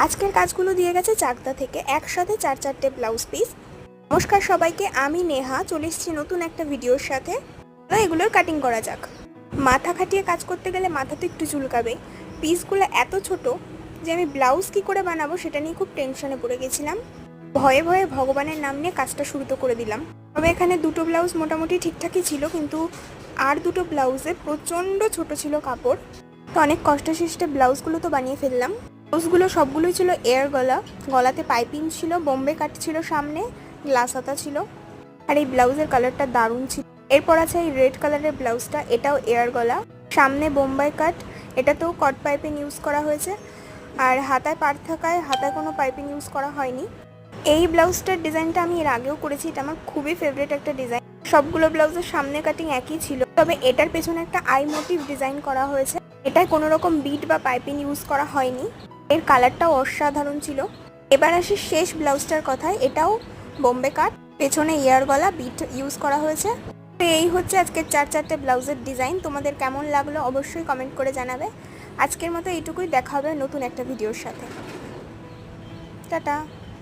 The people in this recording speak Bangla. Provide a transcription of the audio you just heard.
আজকের কাজগুলো দিয়ে গেছে চাকদা থেকে, একসাথে 4-4টে ব্লাউজ পিস। নমস্কার সবাইকে, আমি নেহা চলে এসেছি নতুন একটা ভিডিওর সাথে। এগুলোর কাটিং করা যাক। মাথা খাটিয়ে কাজ করতে গেলে মাথা তো একটু চুলকাবে। পিসগুলো এত ছোট যে আমি ব্লাউজ কী করে বানাবো সেটা নিয়ে খুব টেনশনে পড়ে গেছিলাম। ভয়ে ভয়ে ভগবানের নাম নিয়ে কাজটা শুরু তো করে দিলাম। তবে এখানে দুটো ব্লাউজ মোটামুটি ঠিকঠাকই ছিল, কিন্তু আর দুটো ব্লাউজে প্রচণ্ড ছোট ছিল কাপড়। তো অনেক কষ্টসৃষ্টে ব্লাউজগুলো তো বানিয়ে ফেললাম। ব্লাউজগুলো সবগুলোই ছিল এয়ার গলা, গলাতে পাইপিং ছিল, বোম্বে কাট ছিল, সামনে গ্লাস হাতা ছিল। আর এই ব্লাউজের কালারটা দারুণ ছিল। এরপর আছে এই রেড কালারের ব্লাউজটা, এটাও এয়ার গলা, সামনে বোম্বাই কাট, এটাতেও কট পাইপিং ইউজ করা হয়েছে। আর হাতায় পার থাকায় হাতায় কোনো পাইপিং ইউজ করা হয়নি। এই ব্লাউজটার ডিজাইনটা আমি এর আগেও করেছি, এটা আমার খুবই ফেভারিট একটা ডিজাইন। সবগুলো ব্লাউজের সামনে কাটিং একই ছিল, তবে এটার পেছনে একটা আই মোটিভ ডিজাইন করা হয়েছে। এটায় কোনো রকম বিট বা পাইপিং ইউজ করা হয়নি। এর কালারটাও অসাধারণ ছিল। এবার আসি শেষ ব্লাউজটার কথায়, এটাও বোম্বে কাট, পেছনে ইয়ার গলা, বিট ইউজ করা হয়েছে। তো এই হচ্ছে আজকের 4-4টে ব্লাউজের ডিজাইন। তোমাদের কেমন লাগলো অবশ্যই কমেন্ট করে জানাবে। আজকের মতো এইটুকুই, দেখা হবে নতুন একটা ভিডিওর সাথে। টাটা।